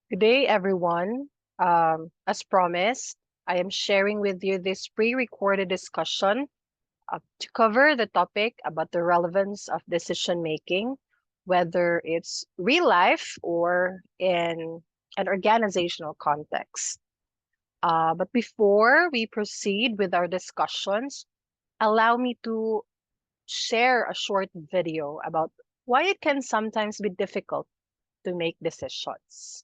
Good day, everyone. As promised, I am sharing with you this pre-recorded discussion to cover the topic about the relevance of decision making, whether it's real life or in an organizational context. But before we proceed with our discussions, allow me to share a short video about why it can sometimes be difficult to make decisions.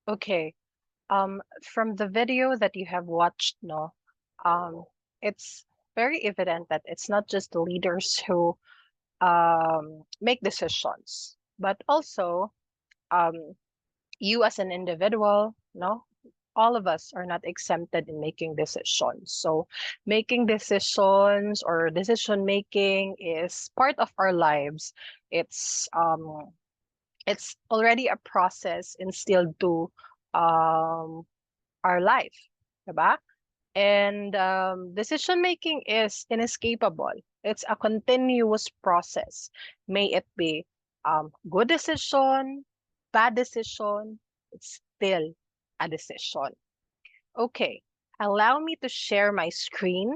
Okay. From the video that you have watched, no, um, it's very evident that it's not just the leaders who make decisions, but also you as an individual, no, all of us are not exempted in making decisions. So making decisions or decision making is part of our lives. It's already a process instilled to our life, diba? And decision making is inescapable. It's a continuous process. May it be good decision, bad decision, it's still a decision. Okay, allow me to share my screen.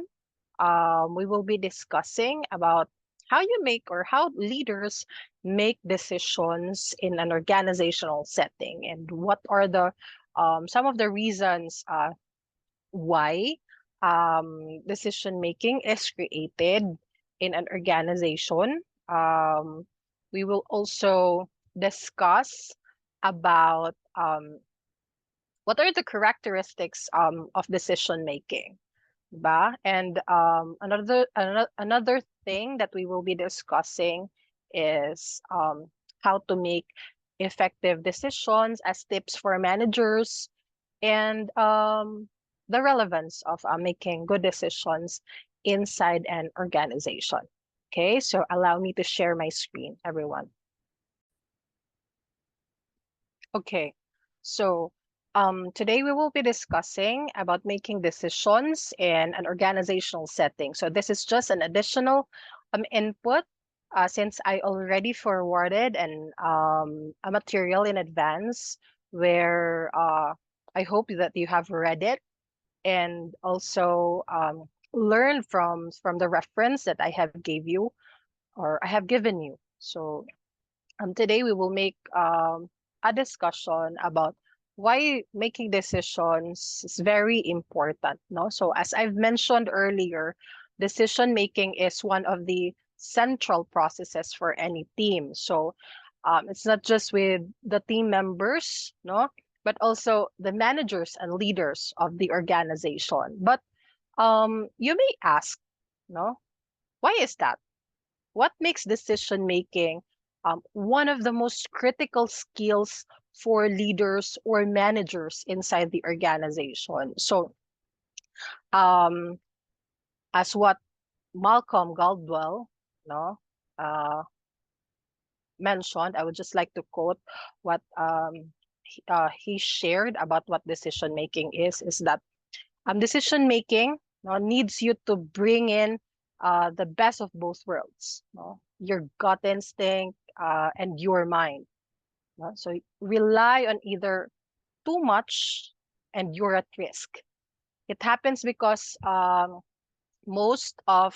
We will be discussing about how you make or how leaders make decisions in an organizational setting and what are the some of the reasons why decision making is created in an organization. We will also discuss about what are the characteristics of decision making, ba? And another thing that we will be discussing is how to make effective decisions as tips for managers and the relevance of making good decisions inside an organization. Okay, so allow me to share my screen, everyone. Okay, so today we will be discussing about making decisions in an organizational setting. So this is just an additional input since I already forwarded a material in advance where I hope that you have read it and also learn from the reference that I have gave you or I have given you. So today we will make a discussion about why making decisions is very important. No, so as I've mentioned earlier, decision making is one of the central processes for any team. So it's not just with the team members, no, but also the managers and leaders of the organization. But you may ask, no, why is that? What makes decision making one of the most critical skills for leaders or managers inside the organization? So, um, as what Malcolm Gladwell, no, uh, mentioned, I would just like to quote what he shared about what decision making is that decision making needs you to bring in the best of both worlds, no? Your gut instinct and your mind. No? So rely on either too much and you're at risk. It happens because most of,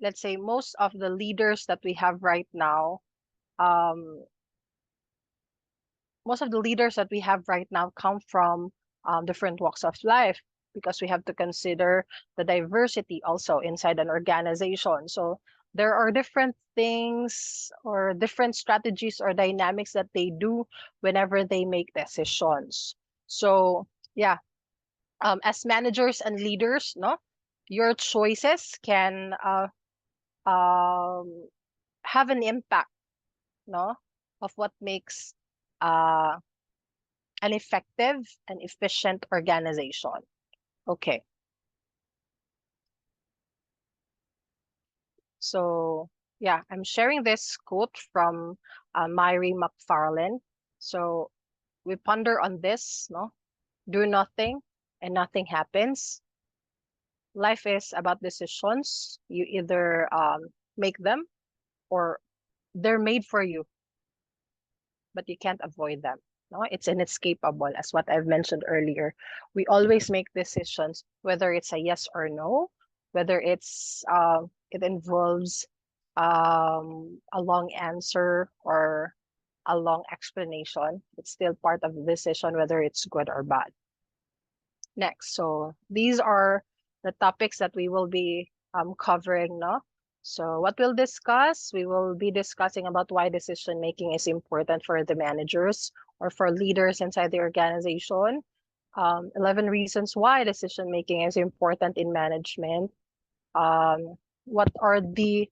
let's say, most of the leaders that we have right now, um, most of the leaders that we have right now come from different walks of life because we have to consider the diversity also inside an organization. So there are different things or different strategies or dynamics that they do whenever they make decisions. So yeah, as managers and leaders, no, your choices can um, have an impact, no, of what makes uh, an effective and efficient organization. Okay. So yeah, I'm sharing this quote from Myri McFarlane. So we ponder on this, no? Do nothing and nothing happens. Life is about decisions. You either make them or they're made for you, but you can't avoid them. No, it's inescapable, as what I've mentioned earlier. We always make decisions, whether it's a yes or no, whether it involves a long answer or a long explanation. It's still part of the decision, whether it's good or bad. Next, so these are the topics that we will be covering, no? So what we'll discuss, we will be discussing about why decision making is important for the managers or for leaders inside the organization. 11 reasons why decision making is important in management. What are the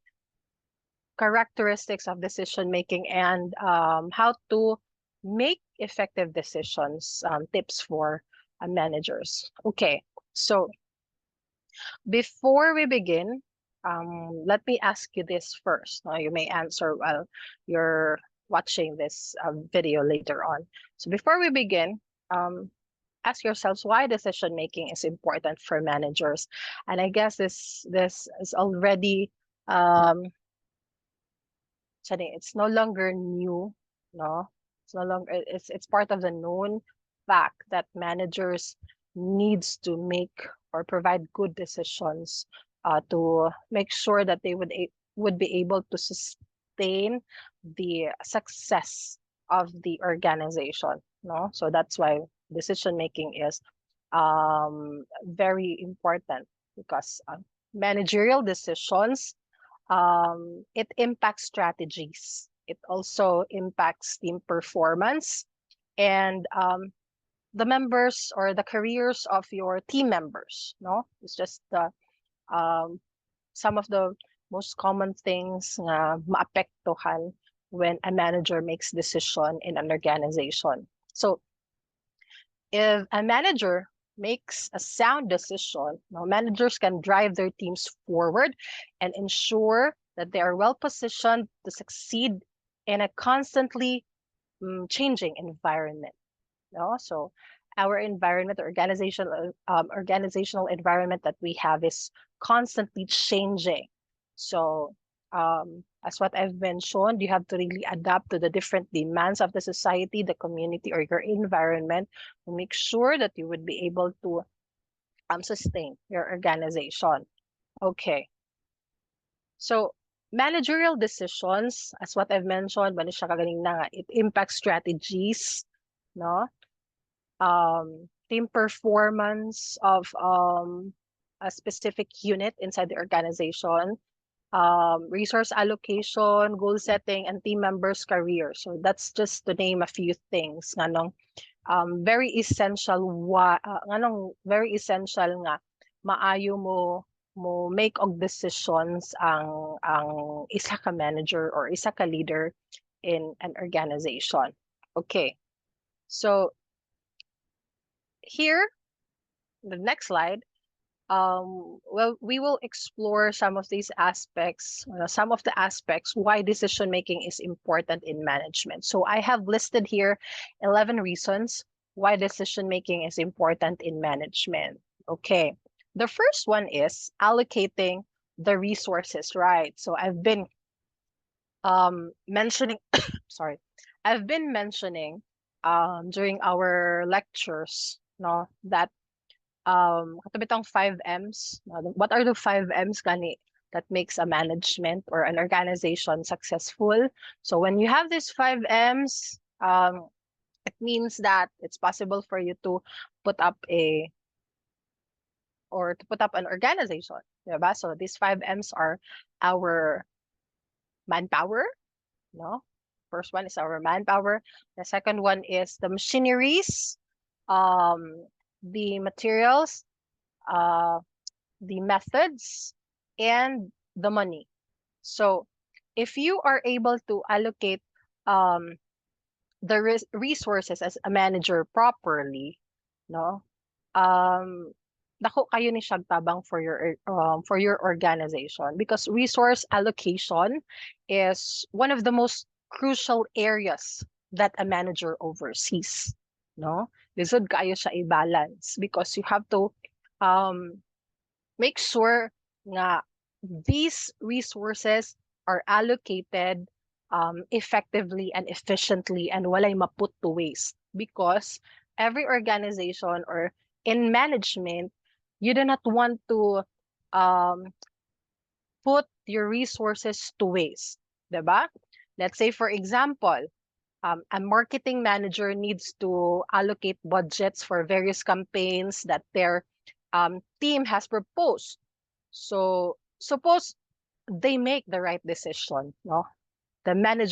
characteristics of decision making, and how to make effective decisions, tips for managers. Okay, so before we begin, let me ask you this first. Now, you may answer while you're watching this video later on. So before we begin, ask yourselves why decision making is important for managers. And I guess this is already it's no longer new, no? It's no longer it's part of the known fact that managers needs to make or provide good decisions to make sure that they would be able to sustain the success of the organization, no? So that's why decision making is very important, because managerial decisions, it impacts strategies. It also impacts team performance and the members or the careers of your team members. No, it's just some of the most common things na maapektuhan when a manager makes decision in an organization. So if a manager makes a sound decision, managers can drive their teams forward and ensure that they are well positioned to succeed in a constantly changing environment. So our environment, the organizational environment that we have is constantly changing. So as what I've mentioned, you have to really adapt to the different demands of the society, the community, or your environment to make sure that you would be able to sustain your organization. Okay. So managerial decisions, as what I've mentioned, it impacts strategies, no? Team performance of a specific unit inside the organization, resource allocation, goal setting, and team members' career. So that's just to name a few things. Very essential very essential nga maayo mo make og decisions ang isa ka manager or isa ka leader in an organization. Okay. So here, the next slide, well, we will explore some of these aspects, some of the aspects why decision making is important in management. So I have listed here 11 reasons why decision making is important in management. Okay. The first one is allocating the resources, right? So I've been mentioning, sorry, I've been mentioning during our lectures, no, that katubitang 5 M's. What are the 5 M's gani that makes a management or an organization successful? So when you have these 5 M's, it means that it's possible for you to put up an organization. Diba? So these 5 M's are our manpower, no? First one is our manpower. The second one is the machineries, the materials, the methods, and the money. So if you are able to allocate the resources as a manager properly, no, dako kayo ni siyang tabang for your organization, because resource allocation is one of the most crucial areas that a manager oversees, no? Lisod kayo siya i-balance, because you have to make sure nga these resources are allocated effectively and efficiently and walay maput to waste, because every organization or in management, you do not want to put your resources to waste, diba? Let's say, for example, a marketing manager needs to allocate budgets for various campaigns that their team has proposed. So suppose they make the right decision, no?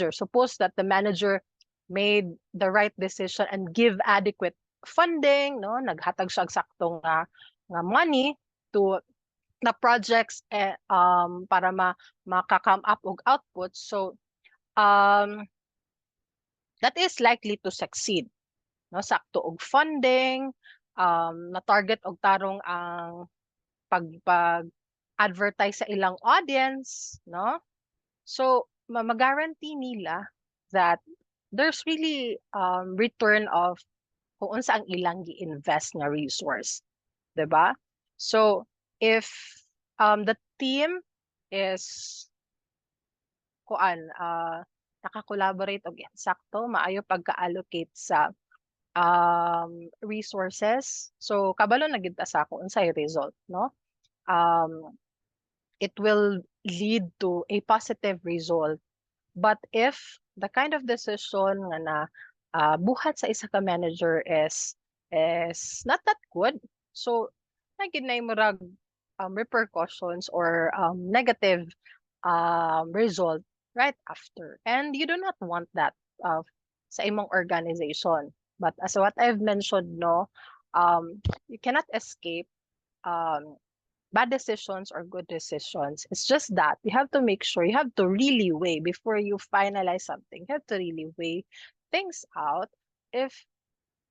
Suppose that the manager made the right decision and give adequate funding, no? Naghatag siya og saktong nga money to na projects para maka-come up og output. So um, that is likely to succeed. No, sakto og funding, na target og tarong ang pag advertise sa ilang audience, no? So ma-guarantee nila that there's really return of kung unsa ang ilang gi-invest na resource, 'di ba? So if the team is kuan naka-collaborate og sakto maayo pagka-allocate sa resources. So kabalo na gid ta sa kung unsay result, no? Um, it will lead to a positive result. But if the kind of decision nga na buhat sa isa ka manager is not that good, so nagid na murag repercussions or negative result right after. And you do not want that sa imong organization. But as what I've mentioned, no, you cannot escape um, bad decisions or good decisions. It's just that you have to make sure you have to really weigh before you finalize something. You have to really weigh things out if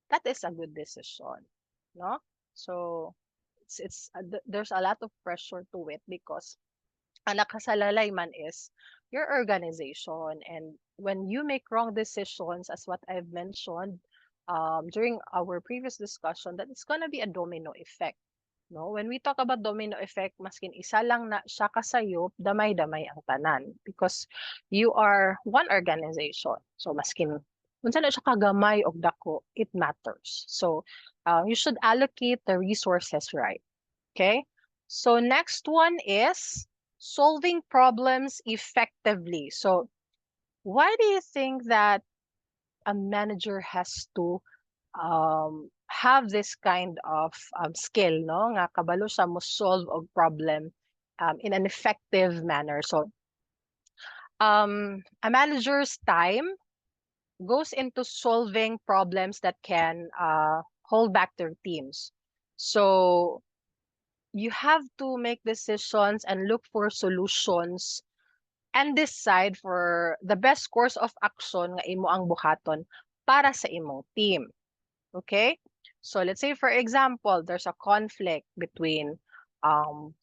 that is a good decision, no? So there's a lot of pressure to it because ang nakasalalay man is your organization. And when you make wrong decisions, as what I've mentioned during our previous discussion, that it's gonna be a domino effect. No, when we talk about domino effect, maskin isa lang na siya kasayop, damay-damay ang tanan because you are one organization. So maskin unsa na siya kagamay og dako, it matters. So you should allocate the resources right. Okay? So next one is solving problems effectively. So why do you think that a manager has to have this kind of skill, no? Nga kabalo siya mo solve og problem in an effective manner. So a manager's time goes into solving problems that can hold back their teams. So you have to make decisions and look for solutions and decide for the best course of action nga imo ang buhaton para sa imong team. Okay? So let's say for example, there's a conflict between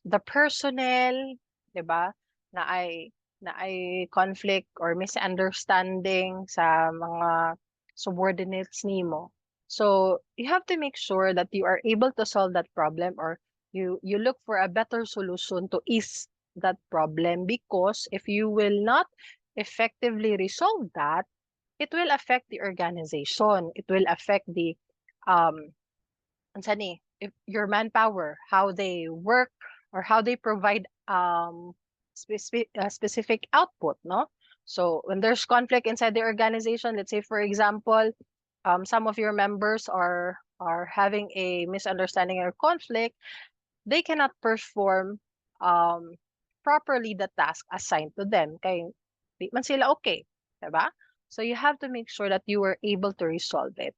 the personnel, 'di ba? Na ay conflict or misunderstanding sa mga subordinates nimo. So you have to make sure that you are able to solve that problem or you look for a better solution to ease that problem because if you will not effectively resolve that, it will affect the organization. It will affect the unsa ni if your manpower, how they work or how they provide specific output, no? So when there's conflict inside the organization, let's say for example, some of your members are having a misunderstanding or conflict, they cannot perform um properly the task assigned to them. Kay di man sila okay, diba? So you have to make sure that you were able to resolve it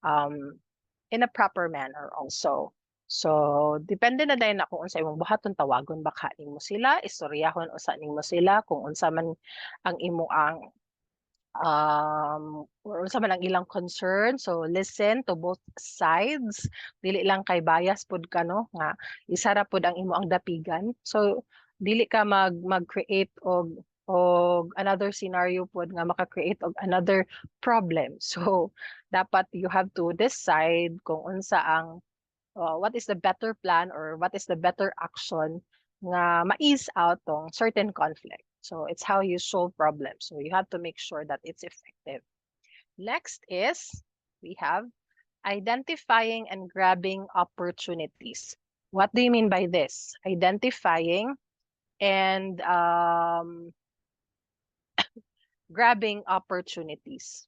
um in a proper manner also. So, depende na dahil na kung unsa imong buhaton tawagon baka nimo sila, istoryahon usa nimo sila kung unsa man ang imo ang or unsa man ang ilang concern. So, listen to both sides. Dili lang kay bias pud ka no nga isa ra pud ang imo ang dapigan. So, dili ka mag-create og another scenario pud nga maka-create og another problem. So, dapat you have to decide kung unsa ang what is the better plan or what is the better action nga ma-ease out tong certain conflict. So it's how you solve problems. So you have to make sure that it's effective. Next is we have identifying and grabbing opportunities. What do you mean by this? Identifying and grabbing opportunities.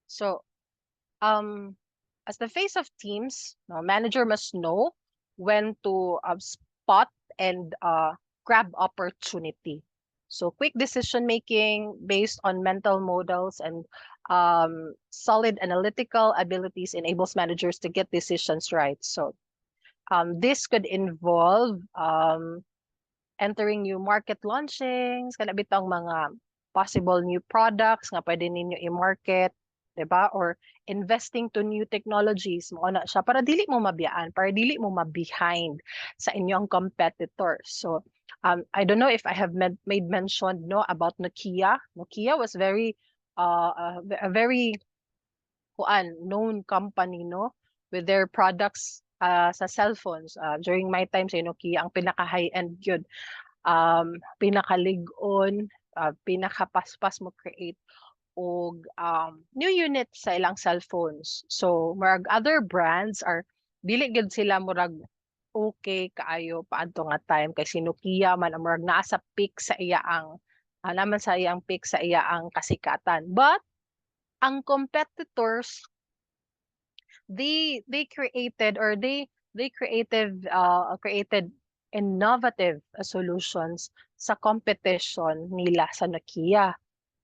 So as the face of teams, no, manager must know when to spot and grab opportunity. So quick decision making based on mental models and solid analytical abilities enables managers to get decisions right. So This could involve entering new market launchings, kana bitang mga possible new products nga pwede ninyo i-market, 'di ba? Or investing to new technologies mo na siya para dili mo mabiyaan, para dili mo ma-behind sa inyong competitors. So I don't know if I have made mention no about Nokia. Nokia was a very known company no with their products sa cellphones. During my time sa Nokia ang pinaka high-end yun, pinakalig-on, pinakapaspas mo create og new unit sa ilang cellphones. So murag other brands are dili gid sila murag okay kaayo paadto nga time kay si Nokia man ang murag naa sa peak sa iya ang naman sa iyang peak sa iya ang kasikatan. But ang competitors, they created or they created innovative solutions sa competition nila sa Nokia.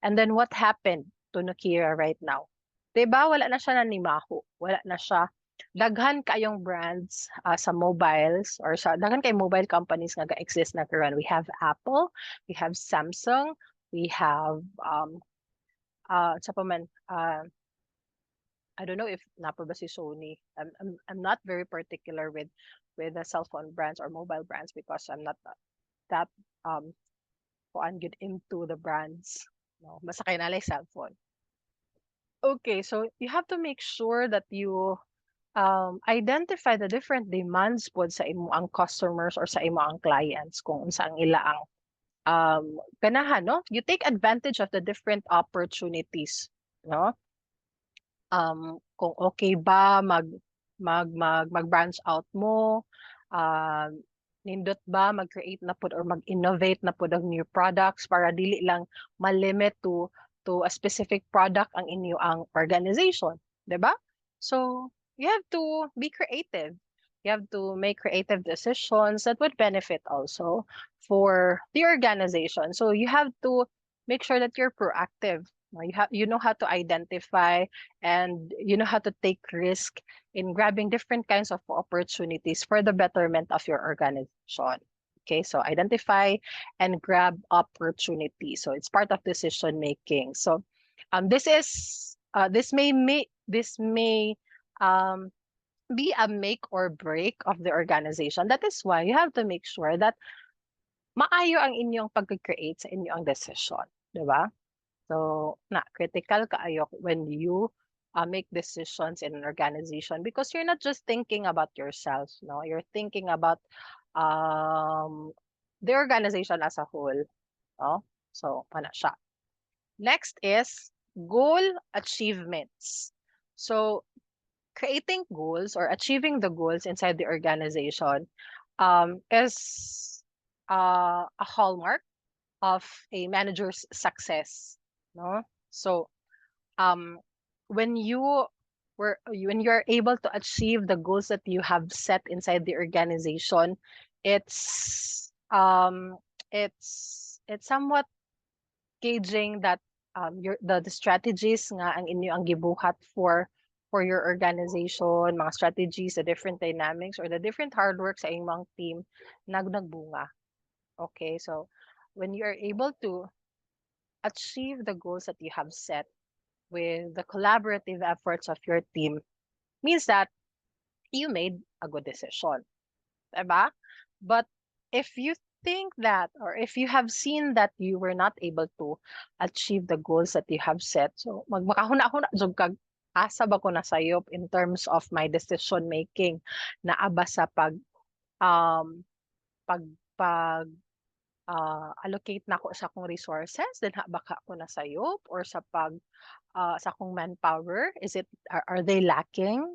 And then what happened to Nokia right now? 'Di ba wala na siya nanimaho, wala na siya. Daghan kayong brands sa mobiles or sa daghan kay mobile companies nga ga-exist na karon. We have Apple, we have Samsung, we have sa pa man I don't know if napa ba si Sony. I'm not very particular with the cell phone brands or mobile brands because I'm not that kuan good into the brands. No, basta kay nalay cellphone. Okay, so you have to make sure that you identify the different demands po sa imo ang customers or sa imo ang clients kung unsa ang ila ang ganahan, no? You take advantage of the different opportunities, no? Kung okay ba mag branch out mo, nindot ba mag-create na pud or mag-innovate na pud og new products para dili lang malimit to a specific product ang inyo ang organization, 'di ba? So you have to be creative. You have to make creative decisions that would benefit also for the organization. So you have to make sure that you're proactive. You know how to identify and you know how to take risk in grabbing different kinds of opportunities for the betterment of your organization. Okay, so identify and grab opportunities. So it's part of decision making. So this may um, be a make or break of the organization. That is why you have to make sure that maayo ang inyong pag-create sa inyong decision, di ba? So, critical kaayo when you make decisions in an organization because you're not just thinking about yourself, no? You're thinking about um, the organization as a whole, no? So, ana siya. Next is goal achievements. So, creating goals or achieving the goals inside the organization is a hallmark of a manager's success, no? So um when when you're able to achieve the goals that you have set inside the organization, it's it's somewhat gauging that the strategies nga ang inyo ang gibuhat for your organization, mga strategies, the different dynamics or the different hard work sa imong team nagbunga. Okay, so when you are able to achieve the goals that you have set with the collaborative efforts of your team, means that you made a good decision. Diba? But if you think that, or if you have seen that you were not able to achieve the goals that you have set, so magmakahuna-huna jud kag asa ba ko na sayop in terms of my decision making na aba sa um pag pag allocate na ko sa akong resources then baka ko na sayop or sa sa akong manpower, are they lacking,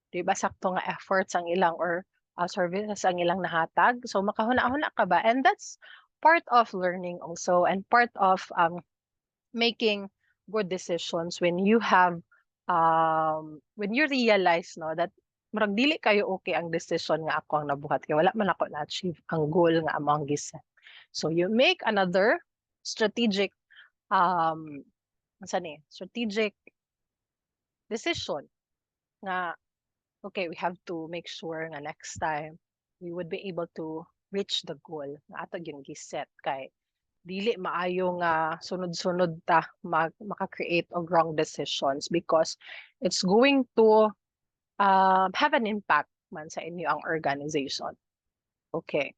di ba sakto nga efforts ang ilang or services ang ilang nahatag, so makahuna-huna ka ba, and that's part of learning also and part of making good decisions when you realize no that murag dili kayo okay ang decision nga ako ang nabuhat kay wala man ako na-achieve ang goal nga among giset. So you make another strategic strategic decision nga okay, we have to make sure nga next time we would be able to reach the goal nga ato yung giset kay dili maayo nga sunod-sunod ta maka-create og wrong decisions because it's going to have an impact man sa inyo ang organization. Okay.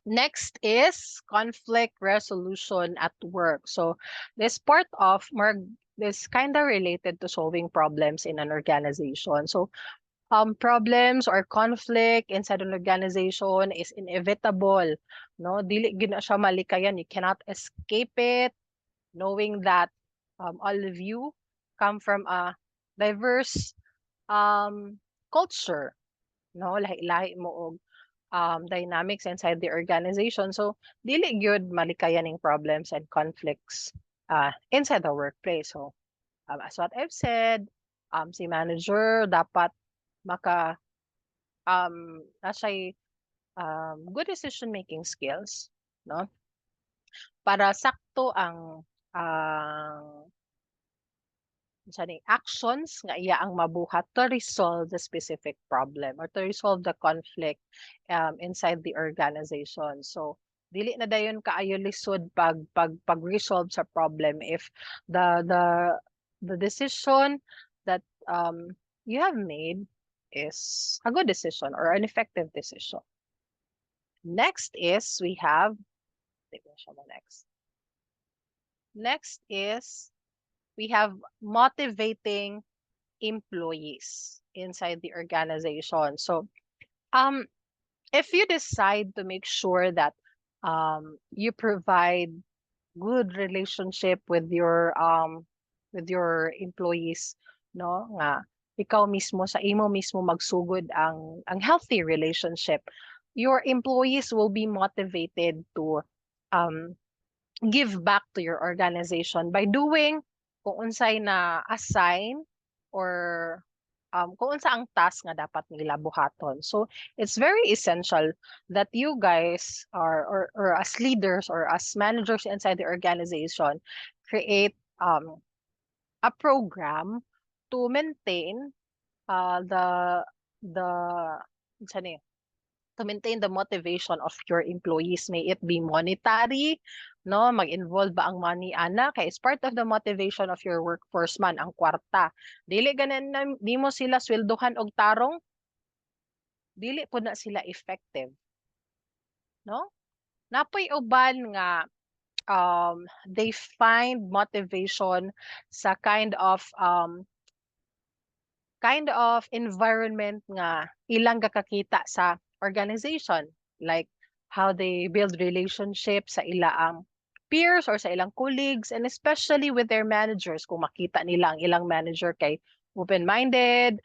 Next is conflict resolution at work. So this part of more this kind of related to solving problems in an organization. So problems or conflict inside an organization is inevitable. No, dili gyud na siya malikayan. You cannot escape it. Knowing that all of you come from a diverse culture, no, lahi-lahi mo og dynamics inside the organization. So dili gyud malikayan ning problems and conflicts inside the workplace. So as what I've said, si manager dapat maka nasa'y good decision making skills, no? Para sakto ang actions nga iya ang mabuhat to resolve the specific problem or to resolve the conflict inside the organization. So dili na dayon kaayo lisod pag-resolve sa problem if the decision that you have made is a good decision or an effective decision. Next is we have next is we have motivating employees inside the organization. So if you decide to make sure that you provide good relationship with your employees, no, nga ikaw mismo sa imo mismo magsugod ang healthy relationship, your employees will be motivated to um give back to your organization by doing kung unsay na assign or kung unsa ang task nga dapat nila buhaton. So it's very essential that you guys or as leaders or as managers inside the organization create a program to maintain the unsa ni to maintain the motivation of your employees. May it be monetary, no? Mag-involve ba ang money ana? Kay is part of the motivation of your workforce man ang kwarta. Dili ganan na di mo sila sweldohan og tarong, dili po na sila effective, no? Napoy uban nga they find motivation sa kind of environment nga ilang kakakita sa organization, like how they build relationships sa ilang peers or sa ilang colleagues, and especially with their managers. Kung makita nila ang ilang manager kay open-minded,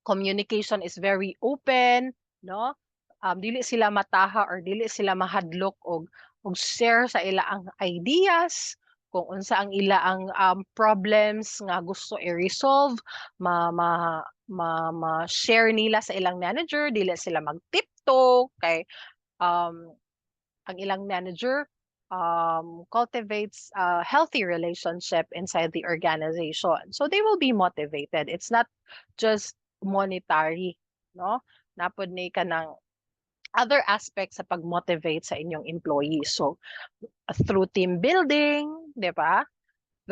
communication is very open, no? Dili sila mataha or dili sila mahadlok og share sa ilang ideas kung unsa ang ilaang problems nga gusto i-resolve, ma-share nila sa ilang manager, dili sila mag-tiptoe kay ang ilang manager cultivates a healthy relationship inside the organization. So they will be motivated. It's not just monetary, no? Napod ni ka ng other aspects sa pag-motivate sa inyong employees. So through team building, di ba?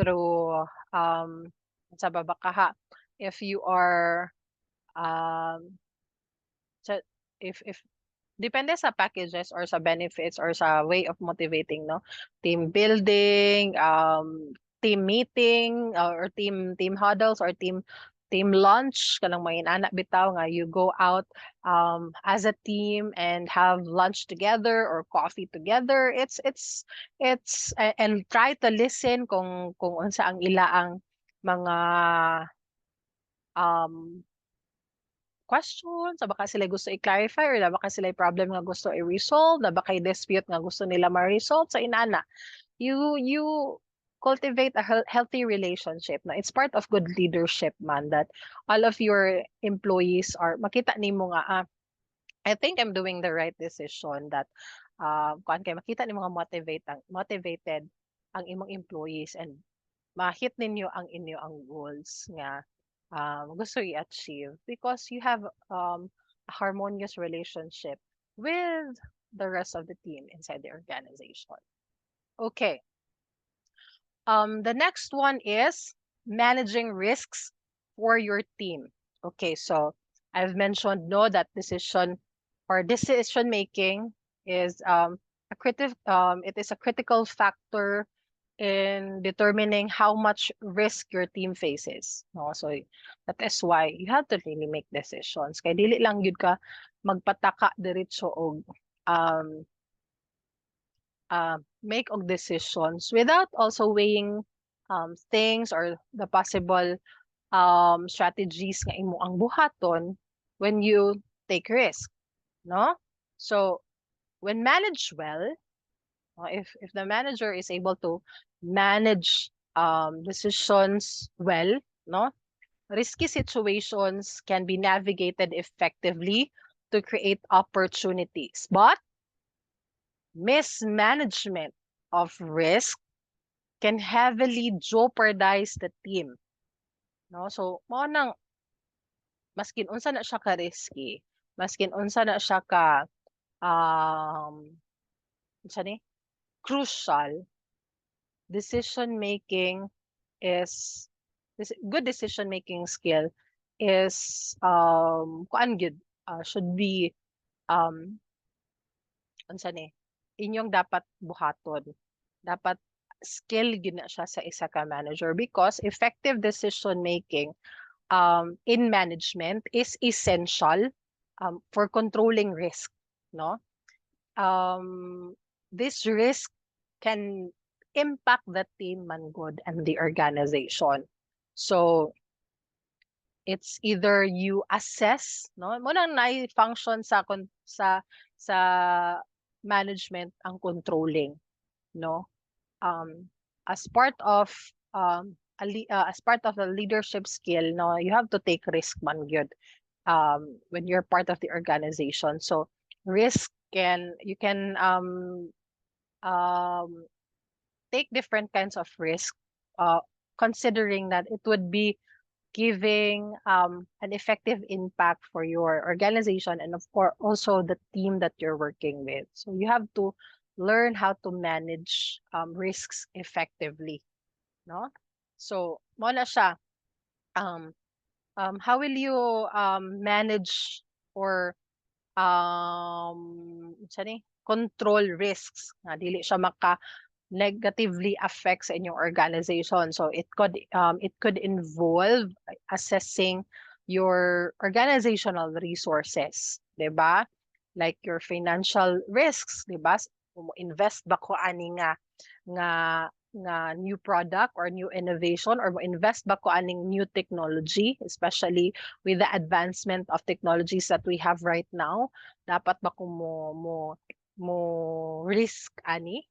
Through sa baba ka if you are sa if depende sa packages or sa benefits or sa way of motivating, no? Team building, team meeting, or team huddles or team lunch kanang mga inana bitaw nga you go out as a team and have lunch together or coffee together. And try to listen kung unsa ang ilaang mga um questions, na baka sila gusto i-clarify or na baka sila problem nga gusto i-resolve, na baka dispute nga gusto nila ma-resolve sa inana. You cultivate a healthy relationship na it's part of good leadership man that all of your employees are makita nimo nga I think I'm doing the right decision that kuan kay makita nimo nga motivated ang imong employees and ma-hit ninyo ang inyo ang goals nga gusto i-achieve because you have a harmonious relationship with the rest of the team inside the organization. Okay. The next one is managing risks for your team. Okay, so I've mentioned no that decision making is it is a critical factor in determining how much risk your team faces. No, so that is why you have to really make decisions. Kay dili lang yun ka magpataka diretso og um make of decisions without also weighing things or the possible strategies nga imo ang buhaton when you take risk, no? So when managed well, if the manager is able to manage decisions well, no, risky situations can be navigated effectively to create opportunities, but mismanagement of risk can heavily jeopardize the team, no? So mao nang maskin unsa na siya ka risky, maskin unsa na siya ka unsa ni crucial, decision making is good decision making skill is kuan gyud should be um unsa ni inyong dapat buhaton, dapat skill gyud na siya sa isa ka manager because effective decision making in management is essential for controlling risk, no? This risk can impact the team man good and the organization. So it's either you assess, no? Mo nang function sa management ang controlling, no? Um, as part of as part of the leadership skill, no, you have to take risk man gyud when you're part of the organization. So risk you can um, take different kinds of risk, considering that it would be giving an effective impact for your organization and of course also the team that you're working with. So you have to learn how to manage risks effectively, no? So mo na siya how will you manage or control risks nga dili siya maka negatively affect sa inyong organization. So it could involve assessing your organizational resources, 'di ba? Like your financial risks, 'di ba? Invest ba ko ani nga nga new product or new innovation or invest ba ko aning new technology, especially with the advancement of technologies that we have right now, dapat ba ko mo risk ani,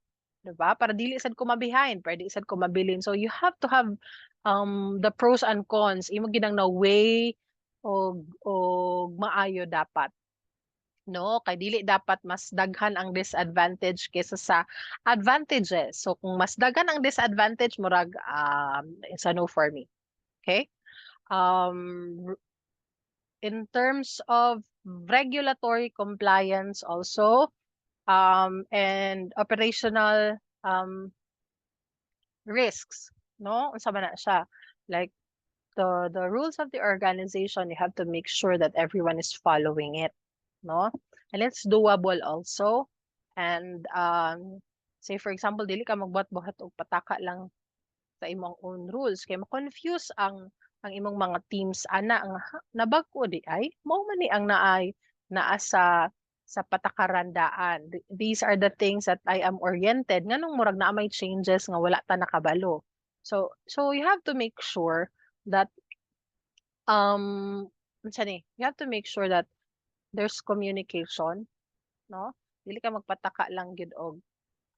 'di ba? Para dili sad ko ma-behind, pwede sad ko mabilin. So you have to have the pros and cons, imo ginang na weigh og maayo dapat, no? Kay dili dapat mas daghan ang disadvantage kaysa sa advantages. So kung mas daghan ang disadvantage murag it's a no for me. Okay? In terms of regulatory compliance also and operational risks, no? Unsa man na siya? Like the rules of the organization, you have to make sure that everyone is following it, no? And it's doable also. And say for example, dili ka magbuhat-buhat og pataka lang sa imong own rules kay ma-confuse ang imong mga teams ana ang nabag-o di ay mao man ni ang naa sa patakarandaan. These are the things that I am oriented nganong murag naa may changes nga wala ta nakabalo. So you have to make sure that unsa ni you have to make sure that there's communication, no? Dili ka magpataka lang gid og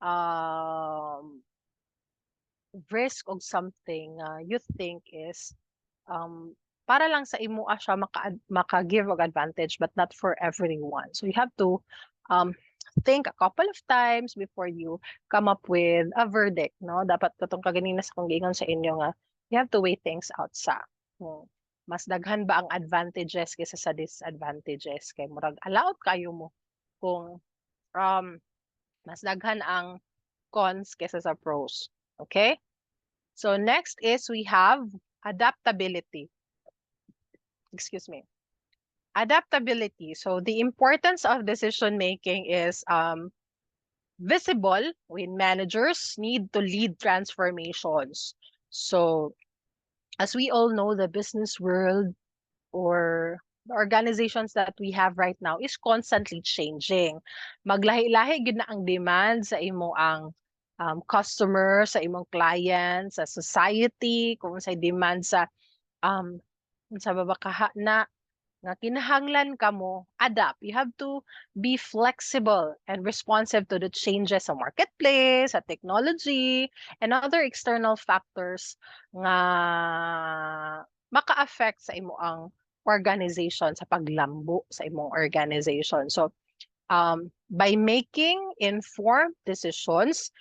um risk og something you think is um para lang sa imo siya maka-give og advantage but not for everyone. So you have to um think a couple of times before you come up with a verdict, no? Dapat katong kaganina sa kong giingon sa inyo nga you have to weigh things out sa. Hmm. mas daghan ba ang advantages kaysa sa disadvantages? Kay murag allowed kayo mo kung um, mas daghan ang cons kaysa sa pros. Okay? So next is we have adaptability. Excuse me. Adaptability. So the importance of decision making is visible when managers need to lead transformations. So as we all know, the business world or the organizations that we have right now is constantly changing. Maglahi-lahi gid na ang demand sa imo ang customer, sa imong client, sa society, kung sa demand sa um sa babakaha na nga kinahanglan ka mo adapt. You have to be flexible and responsive to the changes sa marketplace, sa technology, and other external factors nga maka-affect sa imo ang organization, sa paglambo sa imong organization. So, by making informed decisions,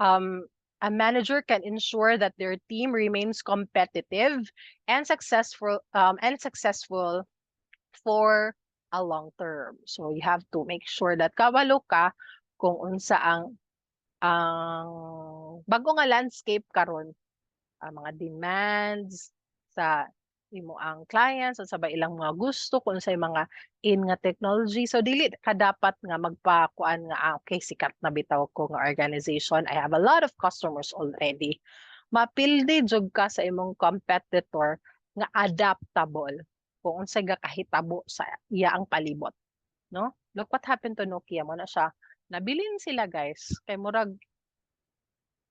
um, a manager can ensure that their team remains competitive and successful for a long term. So you have to make sure that kabalo ka kung unsa ang bago nga landscape karon, mga demands sa imo ang clients o sa ba ilang mga gusto kung sa mga in nga technology. So dili ka dapat nga magpakuan nga okay sikat na bitaw ko nga organization. I have a lot of customers already. Mapildi jud ka sa imong competitor nga adaptable kung unsay gakahitabo sa iya ang palibot, no? Look what happened to Nokia mo na siya. Nabilin sila guys kay murag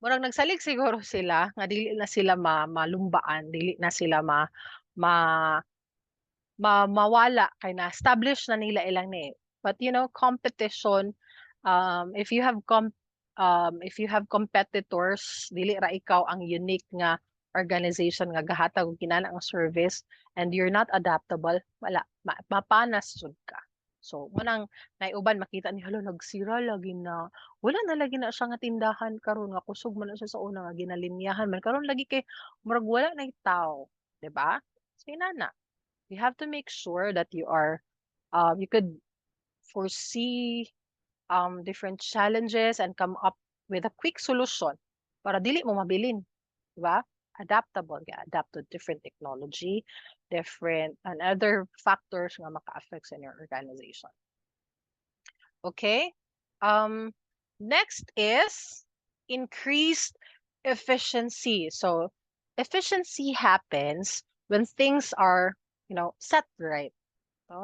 nagsalig siguro sila nga dili na sila malumbaan, dili na sila ma mawala kay na-establish na nila ilang ni. But you know, competition, if you have if you have competitors, dili ra ikaw ang unique nga organization nga gahatag og kinana ang service and you're not adaptable, wala, mapanas jud ka. So, manang naiuban makita ni hala nagsira lagi na. Wala na lagi na siya nga tindahan karon nga kusog man na siya sa una nga ginalinyahan man karon lagi kay murag wala na tao, 'di ba? So, inana you have to make sure that you could foresee different challenges and come up with a quick solution para dili mo mabilin, di ba? Adaptable, yeah, adapt to different technology, different and other factors nga maka-affect in your organization. Okay? Um, next is increased efficiency. So efficiency happens when things are, set right.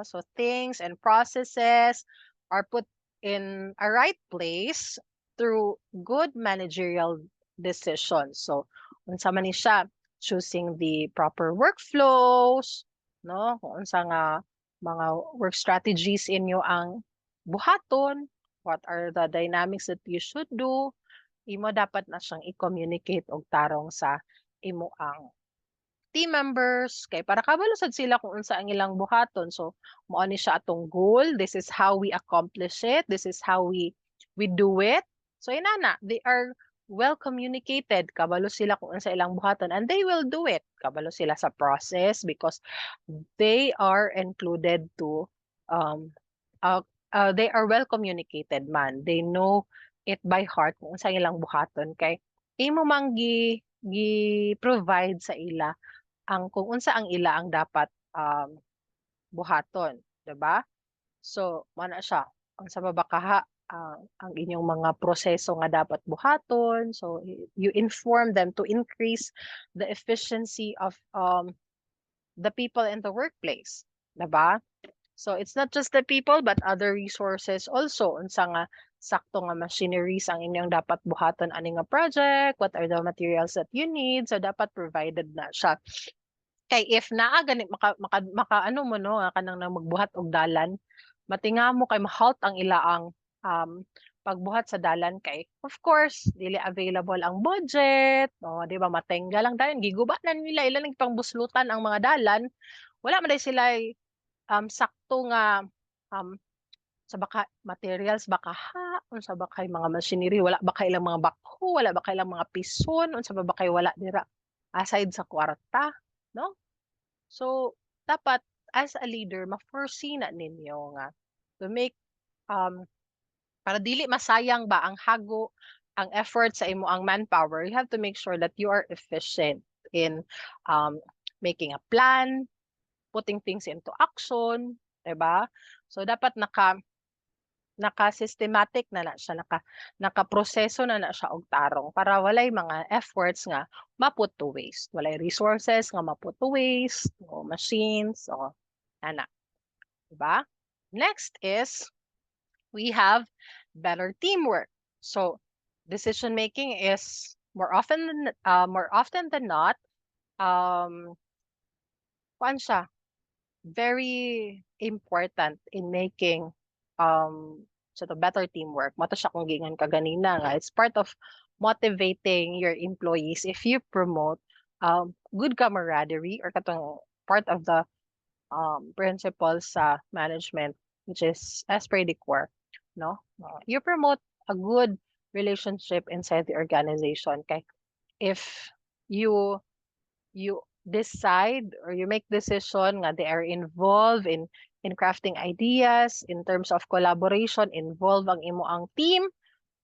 So things and processes are put in a right place through good managerial decisions. So unsa man ni siya, choosing the proper workflows, no? Kung unsa nga mga work strategies inyo ang buhaton, what are the dynamics that you should do, imo dapat na siyang i-communicate og tarong sa imo ang team members kay para kabalo sad sila kung unsa ang ilang buhaton. So mao ni siya atong goal, this is how we accomplish it, this is how we do it. So inana, they are well communicated, kabalo sila kung unsa ilang buhaton and they will do it, kabalo sila sa process because they are included to um they are well communicated man, they know it by heart kung unsa ilang buhaton kay imo man gi provide sa ila ang kung unsa ang ila ang dapat buhaton, 'di ba? So, mao na siya. Ang sa babakaha ang inyong mga proseso nga dapat buhaton. So, you inform them to increase the efficiency of the people in the workplace, 'di ba? So, it's not just the people but other resources also. Unsa nga sakto nga machineries ang inyong dapat buhaton ani nga project, what are the materials that you need, so dapat provided na siya. Kay if naa gani maka ano mo no, kanang nang magbuhat og dalan, matingamo kay ma-halt ang ilaang pagbuhat sa dalan kay of course dili available ang budget, o di ba matengga lang dayon giguba na nila ila nang pangbuslutan ang mga dalan, wala man day sila sakto nga um, sa baka materials baka unsa ba kay mga machinery, wala ba kay ilang mga bakho, wala ba kay ilang mga pison, unsa ba kay wala dira aside sa kwarta, no? So, dapat as a leader, ma-foresee na ninyo nga to make para dili masayang ba ang hago, ang effort sa imo ang manpower, you have to make sure that you are efficient in um, making a plan, putting things into action, 'di ba? So dapat naka-systematic na siya, naka-proseso na siya og tarong para walay mga efforts nga maput to waste. Walay resources nga maput to waste, o machines, o ana, 'di ba? Next is we have better teamwork. So decision making is more often than not kuan siya, very important in making so the better teamwork. Mo to siya kung gingan ka ganina nga. It's part of motivating your employees if you promote good camaraderie or katong part of the principles sa management, which is as per the core, no? You promote a good relationship inside the organization. Kay if you you decide or you make decision nga they are involved in crafting ideas in terms of collaboration, involve ang imo ang team.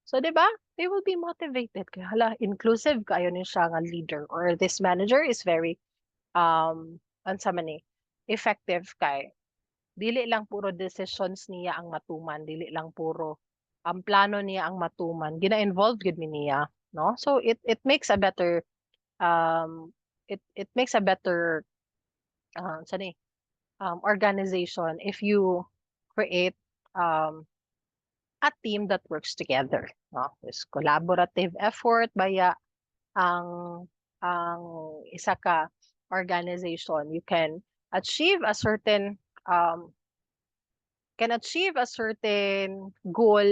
So, di ba? They will be motivated. Kaya hala, inclusive kayo ni siya nga leader or this manager is very unsa man ni effective kay dili lang puro decisions niya ang matuman, dili lang puro ang plano niya ang matuman, gina-involve gid mi niya, no? So it makes a better um it makes a better sa ni organization if you create um a team that works together, no? This collaborative effort baya ang ang isa ka organization, you achieve a certain um can achieve a certain goal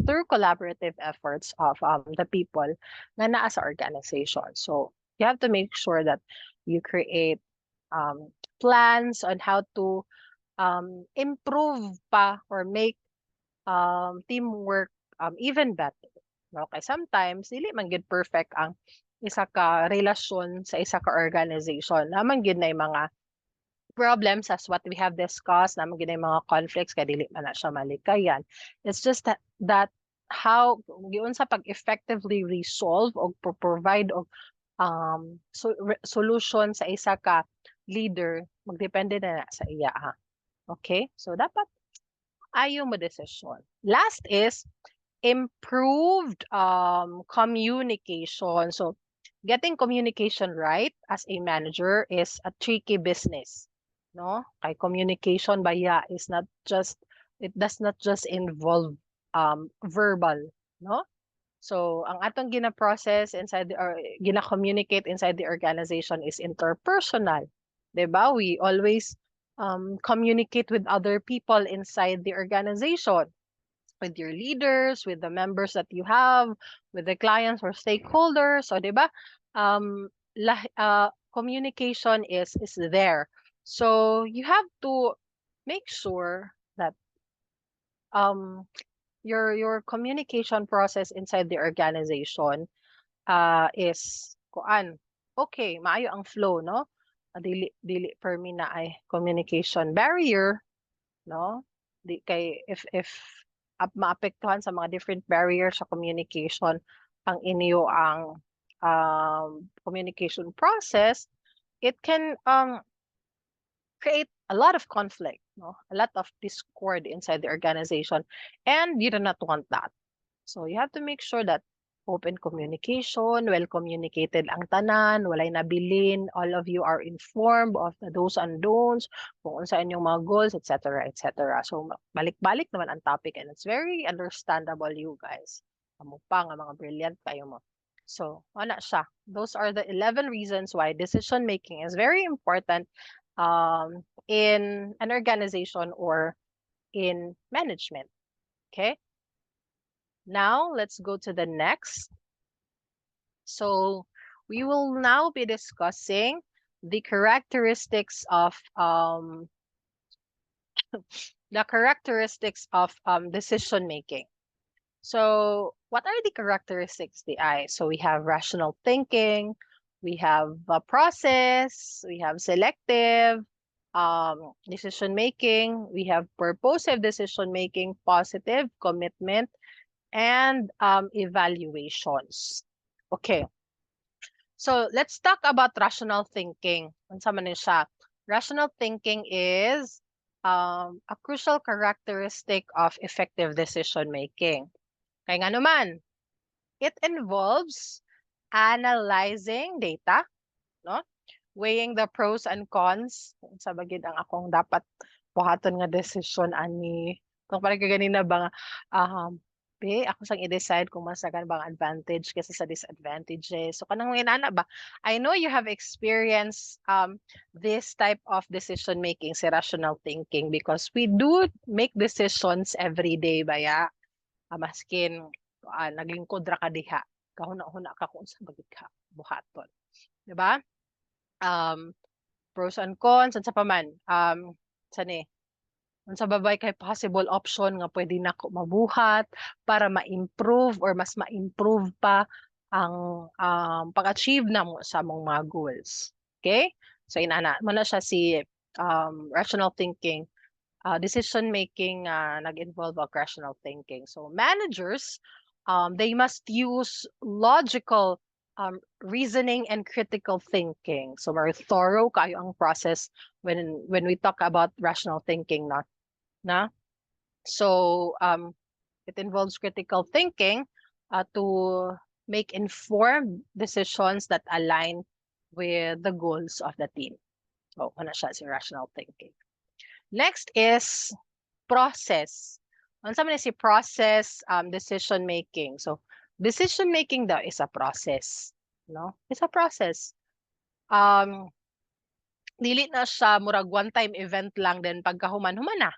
through collaborative efforts of the people na naa sa organization. So you have to make sure that you create plans on how to improve pa or make teamwork even better. Okay, sometimes dili man gid perfect ang isa ka relasyon sa isa ka organization. Naman gid na mga problems as what we have discussed, naman gid na mga conflicts kay dili man na siya malikayan. It's just that how giun sa pag-effectively resolve o provide og solution sa isa ka leader magdepende na sa iya ha. Okay? So dapat ayo mo decision. Last is improved communication. So getting communication right as a manager is a tricky business, no? Kay communication baya is not just it does not just involve verbal, no? So ang atong gina-process inside or gina-communicate inside the organization is interpersonal. 'Di ba? We always communicate with other people inside the organization, with your leaders, with the members that you have, with the clients or stakeholders. So, 'di ba? Communication is there. So, you have to make sure that um your communication process inside the organization is kuan okay, maayo ang flow, no? Dili per me na ay communication barrier, no? Di kay if maapektuhan sa mga different barriers sa communication ang inyo ang communication process, it can create a lot of conflict, no? A lot of discord inside the organization, and you do not want that. So you have to make sure that open communication, well communicated ang tanan, walay nabilin, all of you are informed of the do's and don'ts, kung unsa inyong mga goals, etc., etc. So balik-balik naman ang topic and it's very understandable, you guys. Amo pa nga mga brilliant kayo mo. So, wala siya. Those are the 11 reasons why decision making is very important in an organization or in management. Okay? Now, let's go to the next. So, we will now be discussing the characteristics of decision making. So, what are the characteristics? So we have rational thinking, We have process, we have selective decision making, we have purposive decision making, positive commitment, and evaluations. Okay. So let's talk about rational thinking. Unsa man ni siya? Rational thinking is a crucial characteristic of effective decision making. Kaya nga naman, it involves analyzing data, no? Weighing the pros and cons. Sa bagid ang akong dapat buhaton nga decision ani. Kung parang ganina ba nga, ako sang i-decide kung mas bang advantage kasi sa disadvantages. So kanang inana ba? I know you have experienced this type of decision making, si rational thinking, because we do make decisions every day baya. Maskin naglingkod ra ka diha. Kahuna-huna ka kung sa bagid ka buhaton. 'Di ba? Pros and cons, sa paman. Sani? Sa babay kay possible option nga pwede nako mabuhat para ma-improve or mas ma-improve pa ang pag-achieve na mo sa mong mga goals. Okay? So inana mo na siya si rational thinking, decision making nag-involve ang rational thinking. So managers, they must use logical reasoning and critical thinking. So very thorough kayo ang process when we talk about rational thinking, na. So it involves critical thinking to make informed decisions that align with the goals of the team. So ano siya si rational thinking. Next is process. Unsa man si process decision making. So decision making daw is a process, no? It's a process. Dili na siya murag one time event lang then pagkahuman-human na.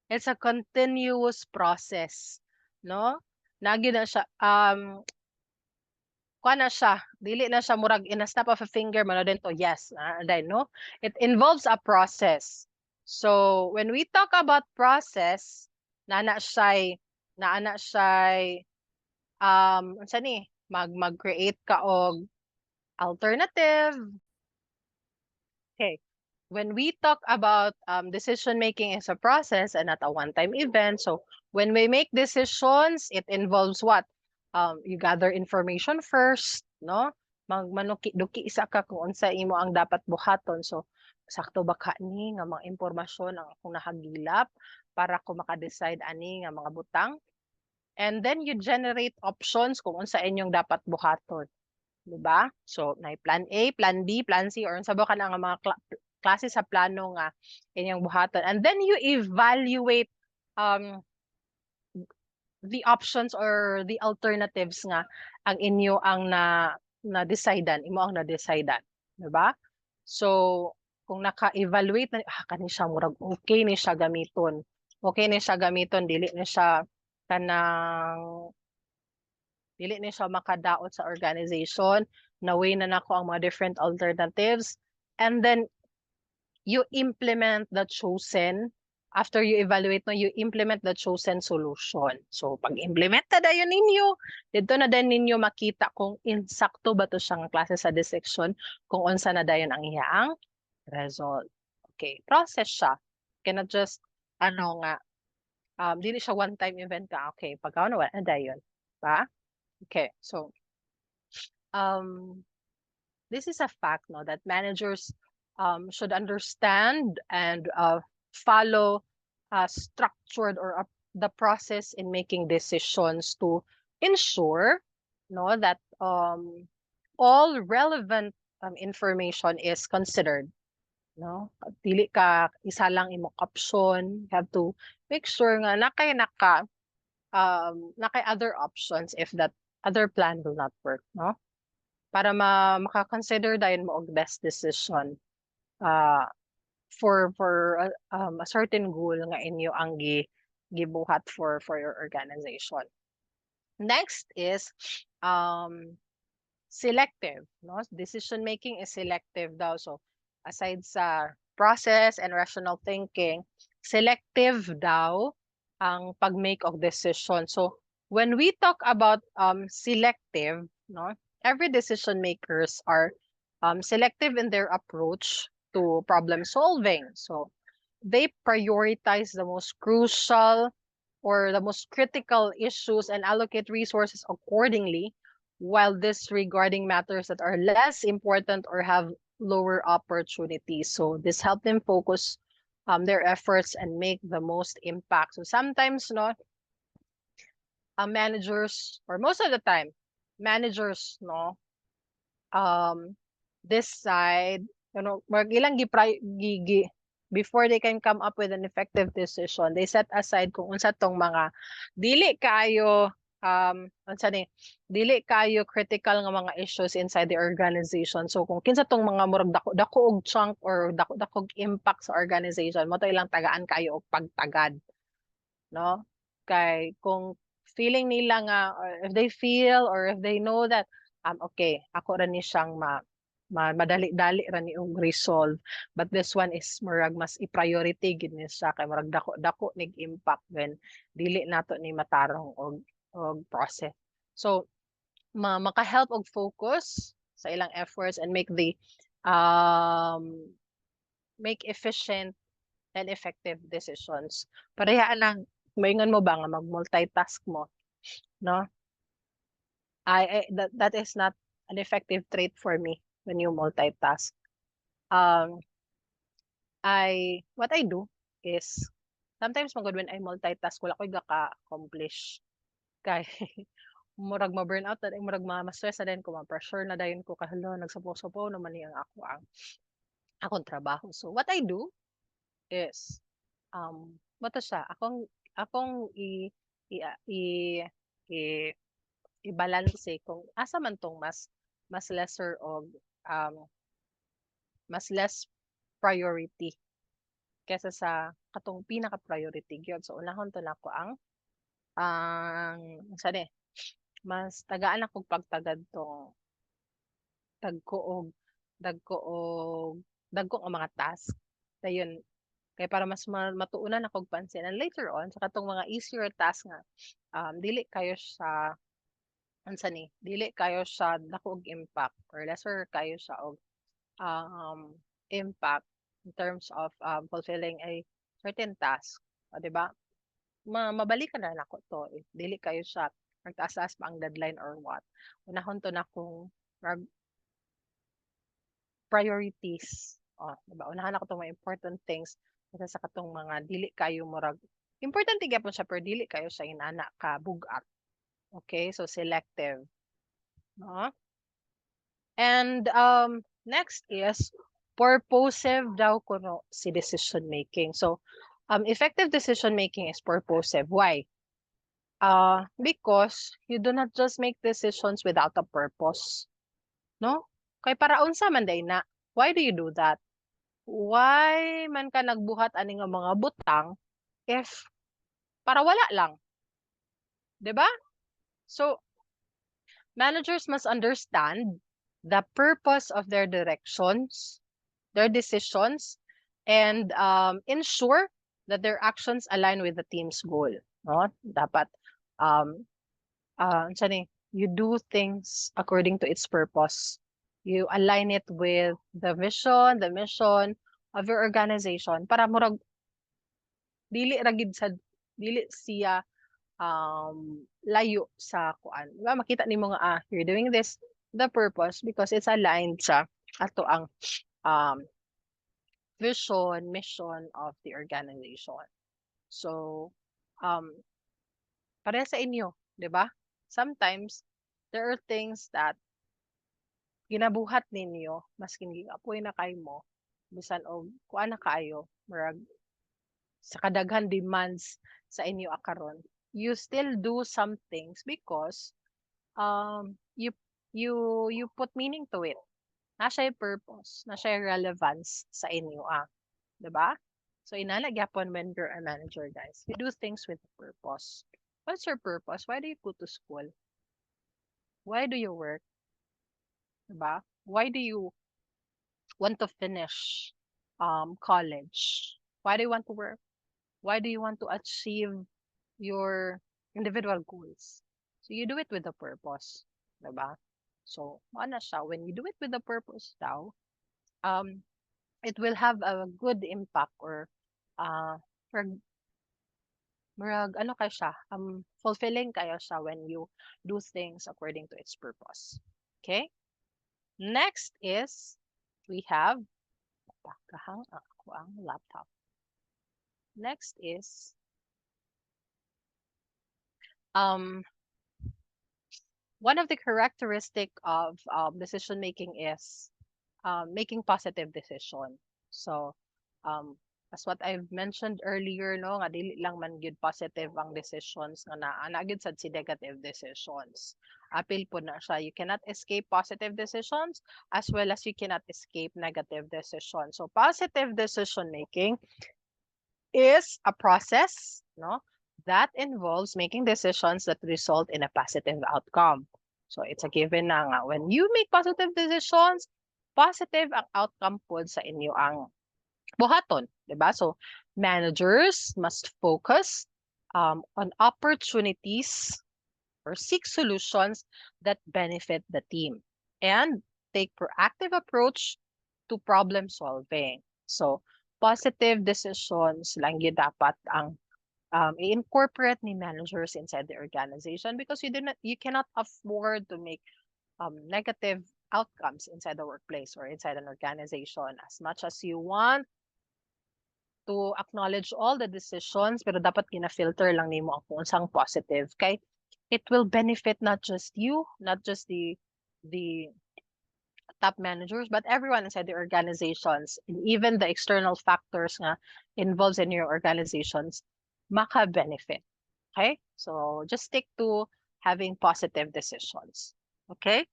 It's a continuous process, no? Nagi na siya kuha na siya, dili na siya murag in a snap of a finger man din to, yes, then no? It involves a process. So when we talk about process, naana siya unsa ni mag-create ka og alternative. Okay. When we talk about decision making is a process and not a one-time event. So when we make decisions, it involves what? You gather information first, no? Magmanuki-duki isa ka kung unsa imo ang dapat buhaton. So sakto ba ka ni nga mga impormasyon ang akong nahagilap para ko maka-decide ani nga mga butang. And then you generate options kung unsa inyong dapat buhaton. Diba? So, may plan A, plan B, plan C, or unsa ba ka na nga mga klase sa plano nga inyong buhaton. And then you evaluate the options or the alternatives nga ang inyo ang na-decidean, imo ang na-decidean. Diba? So, kung naka-evaluate na, kani siya murag okay ni siya gamiton. Okay ni siya gamiton, dili ni siya makadaot sa organization, na-weigh na nako ang mga different alternatives, and then you implement the chosen, after you evaluate you implement the chosen solution. So pag-implement na dayon ninyo, dito na din ninyo makita kung insakto ba to siyang klase sa dissection, kung unsa na dayon ang iyaang result. Okay, process siya. Cannot just dili siya one time event ka. Okay, pagkaon na wala dayon, ba? Okay, so this is a fact, no, that managers should understand and follow structured or the process in making decisions to ensure, no, that all relevant information is considered. No, dili ka isa lang imong option. You have to make sure nga nakay other options if that other plan will not work, no? Para maka-consider dayon mo og best decision for a certain goal nga inyo ang gibuhat for your organization. Next is selective, no? Decision making is selective daw. So aside sa process and rational thinking, selective daw ang pag-make of decision. So when we talk about selective, no, every decision makers are selective in their approach to problem solving. So they prioritize the most crucial or the most critical issues and allocate resources accordingly, while disregarding matters that are less important or have lower opportunities. So this help them focus their efforts and make the most impact. So sometimes, no, managers, or most of the time, managers, no, um decide, mag ilang before they can come up with an effective decision, they set aside kung unsa tong mga dili kayo unsa ni dili kayo critical nga mga issues inside the organization. So kung kinsa tong mga murag dako dako og chunk or dako dakog impact sa organization, mo to ilang tagaan kayo og pagtagad, no? Kay kung feeling nila nga, or if they feel or if they know that okay, ako ra ni siyang madali-dali ra ni og resolve, but this one is murag mas i-priority gid ni siya kay murag dako nig impact, when dili nato ni matarong og process. So maka-help og focus sa ilang efforts and make efficient and effective decisions. Parehaan lang, maingon mo ba nga mag-multitask mo, no? That is not an effective trait for me when you multitask. Um, what I do is, sometimes magod when I multitask, wala ko'y gaka-accomplish. Kay, murag ma-burnout na, murag ma-stress na din ko, ma-pressure na dayon ko, kahalo, nagsapo-sapo naman ang akong trabaho. So, what I do is, bato siya, akong i, i, i-balance kung asa man tong mas lesser og mas less priority kaysa sa katong pinaka-priority gyud. So unahon to nako ang sani mas tagaan ako pagtagad tong dagko og dagko og dagko nga mga task. Dayon kay para mas matuunan ako og pansin, and later on sa katong mga easier task nga dili kayo sa unsa ni dili kayo sa dako og impact or lesser kayo sa og impact in terms of fulfilling a certain task, o, di ba? Mabalikan na nako to if dili kayo sa nagtaas-taas pa ang deadline or what. Unahon to na kung priorities. O, di ba? Unahan ako tong mga important things kaysa sa katong mga dili kayo murag important gyapon siya pero dili kayo sa inana ka bugat. Okay? So selective, no? And next is purposive daw kuno si decision making. So effective decision making is purposive. Why? Because you do not just make decisions without a purpose. No? Kay para unsa man day na. Why do you do that? Why man ka nagbuhat ani nga mga butang if para wala lang? 'Di ba? So managers must understand the purpose of their directions, their decisions, and ensure that their actions align with the team's goal. No? Dapat um, you do things according to its purpose. You align it with the vision, the mission of your organization para murag dili ragid sa dili siya layo sa kuan. Diba? Makita nimo nga you're doing this the purpose because it's aligned sa ato ang um vision, mission of the organization. So, um, para sa inyo, di ba? Sometimes, there are things that ginabuhat ninyo, maskin giapoy na kay mo, bisan og kuan na kaayo, murag sa kadaghan demands sa inyo akaron, you still do some things because you you put meaning to it. Na siya purpose, na siya relevance sa inyo 'di ba? So inana gyapon when you're a manager, guys. You do things with purpose. What's your purpose? Why do you go to school? Why do you work? 'Di ba? Why do you want to finish college? Why do you want to work? Why do you want to achieve your individual goals? So you do it with a purpose, 'di ba? So, ano siya, when you do it with a purpose daw, it will have a good impact or uh, for murag ano kay siya, fulfilling kayo siya when you do things according to its purpose. Okay? Next is we have pakahang ako ang laptop. Next is um one of the characteristic of decision making is making positive decision. So, um, as what I've mentioned earlier, no, nga dili lang man gyud positive ang decisions nga naa gyud sad si negative decisions. Apil po na siya. You cannot escape positive decisions as well as you cannot escape negative decisions. So, positive decision making is a process, no, that involves making decisions that result in a positive outcome. So it's a given na nga when you make positive decisions, positive ang outcome po sa inyo ang buhaton, 'di ba? So managers must focus on opportunities or seek solutions that benefit the team and take proactive approach to problem solving. So positive decisions lang yun dapat ang i-incorporate ni managers inside the organization because you cannot afford to make negative outcomes inside the workplace or inside an organization as much as you want to acknowledge all the decisions pero dapat gina-filter lang nimo ang kung unsang positive kay it will benefit not just you, not just the top managers, but everyone inside the organizations and even the external factors nga involved in your organizations maka-benefit. Okay? So just stick to having positive decisions. Okay?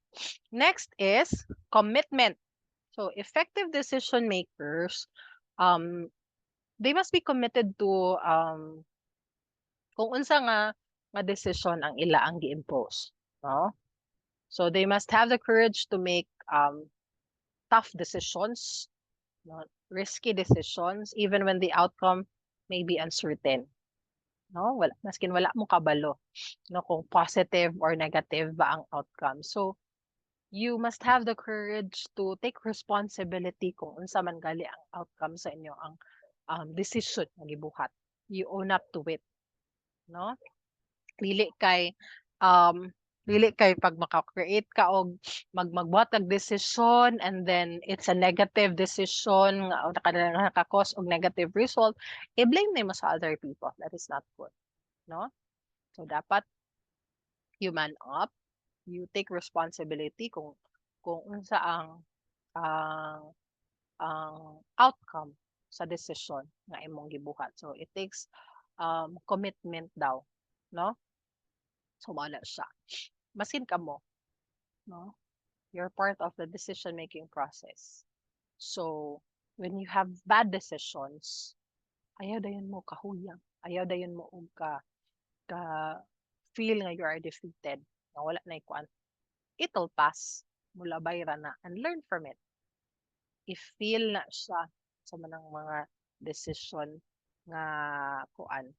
Next is commitment. So effective decision makers, um, they must be committed to kung unsa nga decision ang ila ang gi-impose. No? So they must have the courage to make tough decisions, no? Risky decisions, even when the outcome may be uncertain. No? Wala, maskin wala mo kabalo, no, kung positive or negative ba ang outcome. So, you must have the courage to take responsibility kung unsa man gali ang outcome sa inyo ang decision nga gibuhat. You own up to it, no? Dili kay um dili kay pag maka-create ka og magbuhat kag decision and then it's a negative decision nga naka-cause og negative result, i-blame nimo sa other people. That is not good, no? So dapat you man up, you take responsibility kung unsa ang ang outcome sa decision nga imong gibuhat. So it takes commitment daw, no? So wala siya. Masin ka mo, no? You're part of the decision making process. So when you have bad decisions, ayaw dayon mo kahuyang. Ayaw dayon mo og ka feel nga you are defeated. Nga wala na ikuan. It'll pass. Mulabay ra na and learn from it. I-feel na siya sa manang mga decision nga kuan